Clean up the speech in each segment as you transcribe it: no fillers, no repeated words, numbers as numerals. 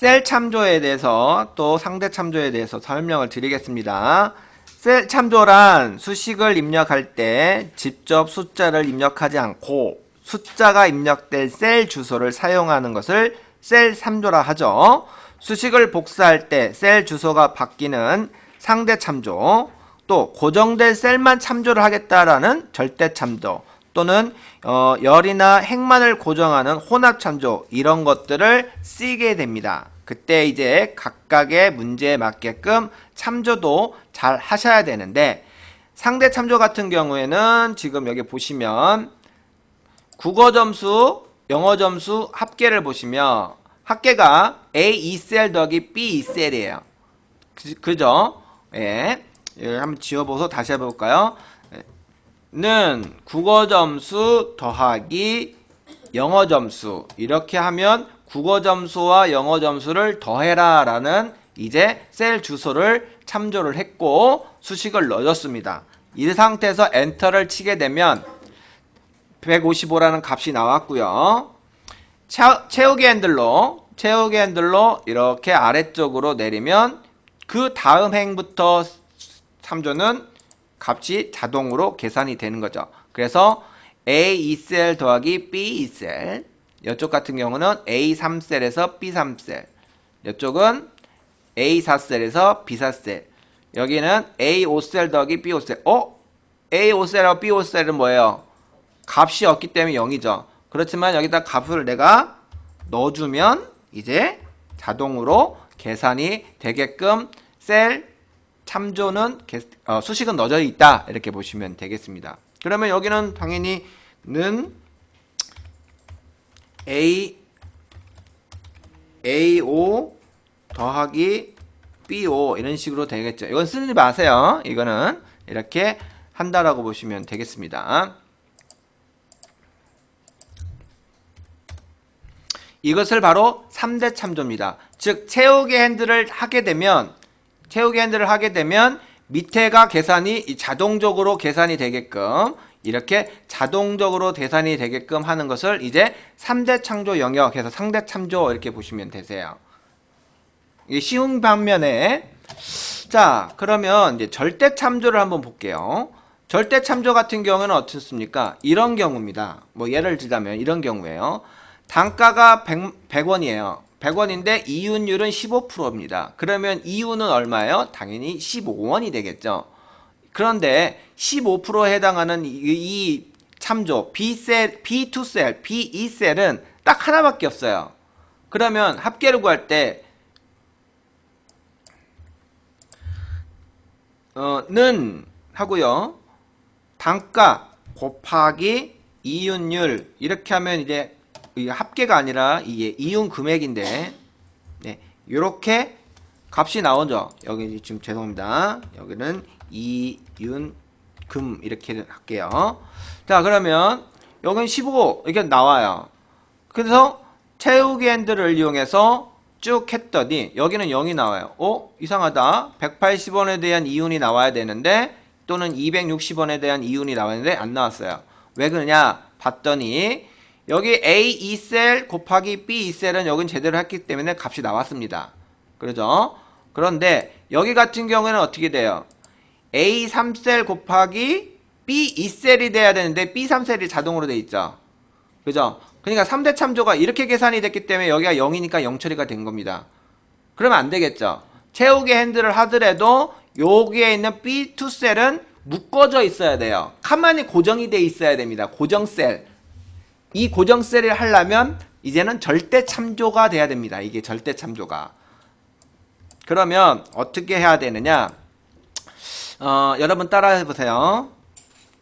셀 참조에 대해서 또 상대 참조에 대해서 설명을 드리겠습니다. 셀 참조란 수식을 입력할 때 직접 숫자를 입력하지 않고 숫자가 입력된 셀 주소를 사용하는 것을 셀 참조라 하죠. 수식을 복사할 때 셀 주소가 바뀌는 상대 참조, 또 고정된 셀만 참조를 하겠다라는 절대 참조, 또는 열이나 행만을 고정하는 혼합 참조, 이런 것들을 쓰게 됩니다. 그때 이제 각각의 문제에 맞게끔 참조도 잘 하셔야 되는데, 상대 참조 같은 경우에는 지금 여기 보시면 국어 점수, 영어 점수 합계를 보시면 합계가 A 2셀 더하기 B 2셀이에요. 그죠? 예. 여기 한번 지워보서 다시 해볼까요? 는 국어 점수 더하기 영어 점수, 이렇게 하면 국어 점수와 영어 점수를 더해라 라는 이제 셀 주소를 참조를 했고 수식을 넣어줬습니다. 이 상태에서 엔터를 치게 되면 155라는 값이 나왔고요. 채우기 핸들로 이렇게 아래쪽으로 내리면 그 다음 행부터 참조는 값이 자동으로 계산이 되는 거죠. 그래서 A 2셀 더하기 B 2셀, 이쪽 같은 경우는 A 3셀에서 B 3셀, 이쪽은 A 4셀에서 B 4셀, 여기는 A 5셀 더하기 B 5셀. A 5셀하고 B 5셀은 뭐예요? 값이 없기 때문에 0이죠. 그렇지만 여기다 값을 내가 넣어주면 이제 자동으로 계산이 되게끔 셀 참조는 수식은 넣어져 있다, 이렇게 보시면 되겠습니다. 그러면 여기는 당연히 는 A5 더하기 B5 이런 식으로 되겠죠. 이건 쓰지 마세요. 이거는 이렇게 한다라고 보시면 되겠습니다. 이것을 바로 3대 참조입니다. 즉 채우기 핸들을 하게 되면 밑에가 계산이 자동적으로 계산이 되게끔, 이렇게 자동적으로 계산이 되게끔 하는 것을 이제 3대 참조 영역에서 상대 참조, 이렇게 보시면 되세요. 이게 쉬운 반면에, 자, 그러면 이제 절대 참조를 한번 볼게요. 절대 참조 같은 경우는 어떻습니까? 이런 경우입니다. 뭐 예를 들자면 이런 경우에요. 단가가 100원이에요. 100원인데 이윤율은 15%입니다. 그러면 이윤은 얼마예요? 당연히 15원이 되겠죠. 그런데 15%에 해당하는 이 참조 B2셀, B2셀은 딱 하나밖에 없어요. 그러면 합계를 구할 때 는 하고요. 단가 곱하기 이윤율, 이렇게 하면 이제 합계가 아니라 이게 이윤 금액인데, 네, 이렇게 값이 나오죠. 여기 지금 죄송합니다. 여기는 이윤 금 이렇게 할게요. 자, 그러면 여기는 15 이렇게 나와요. 그래서 채우기 핸들을 이용해서 쭉 했더니 여기는 0이 나와요. 이상하다. 180원에 대한 이윤이 나와야 되는데, 또는 260원에 대한 이윤이 나왔는데 안 나왔어요. 왜 그러냐 봤더니 여기 A 2셀 곱하기 B 2셀은 여긴 제대로 했기 때문에 값이 나왔습니다. 그러죠? 그런데 여기 같은 경우에는 어떻게 돼요? A 3셀 곱하기 B 2셀이 돼야 되는데 B 3셀이 자동으로 돼 있죠. 그죠? 그러니까 3대 참조가 이렇게 계산이 됐기 때문에 여기가 0이니까 0 처리가 된 겁니다. 그러면 안 되겠죠. 채우기 핸들을 하더라도 여기에 있는 B2셀은 묶어져 있어야 돼요. 가만히 고정이 돼 있어야 됩니다. 고정셀. 이 고정셀을 하려면 이제는 절대 참조가 돼야 됩니다. 이게 절대 참조가. 그러면 어떻게 해야 되느냐? 여러분 따라해 보세요.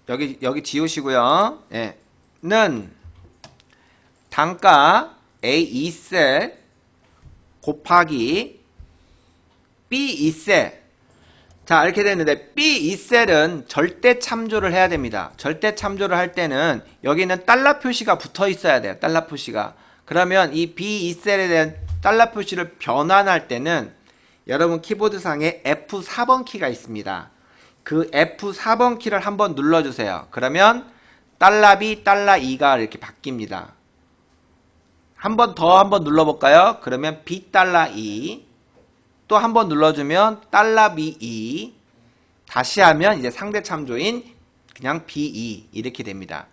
여기 지우시고요. 예. 는 단가 A 2셀 곱하기 B 2셀. 자, 이렇게 됐는데 B 2셀은 절대 참조를 해야 됩니다. 절대 참조를 할 때는 여기는 달러 표시가 붙어 있어야 돼요. 달러 표시가. 그러면 이 B 2셀에 대한 달러 표시를 변환할 때는 여러분 키보드상에 F4번 키가 있습니다. 그 F4번 키를 한번 눌러주세요. 그러면 달러 B, 달러 2가 이렇게 바뀝니다. 한 번 눌러볼까요? 그러면 $2. 또 한 번 눌러주면 $B2. 다시 하면 이제 상대 참조인 그냥 B2 이렇게 됩니다.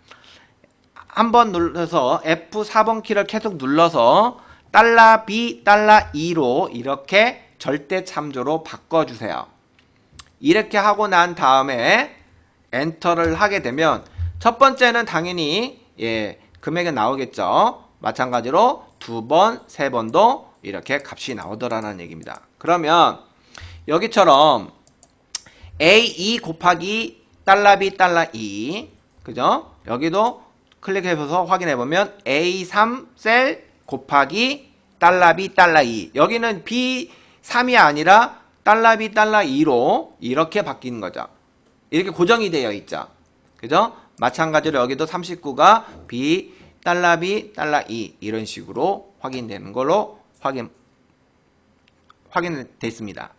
한 번 눌러서 F4번 키를 계속 눌러서 $B, $2로 이렇게 절대 참조로 바꿔주세요. 이렇게 하고 난 다음에 엔터를 하게 되면 첫 번째는 당연히 금액이 나오겠죠. 마찬가지로 두 번, 세 번도 이렇게 값이 나오더라는 얘기입니다. 그러면 여기처럼 A2 곱하기 $B, $2 그죠? 여기도 클릭해서 확인해보면 A3 셀 곱하기 $B, $2 여기는 B3이 아니라 $B, $2로 이렇게 바뀌는 거죠. 이렇게 고정이 되어 있죠. 그죠? 마찬가지로 여기도 39가 B, $B, $2 이런 식으로 확인되는 걸로 확인됐습니다.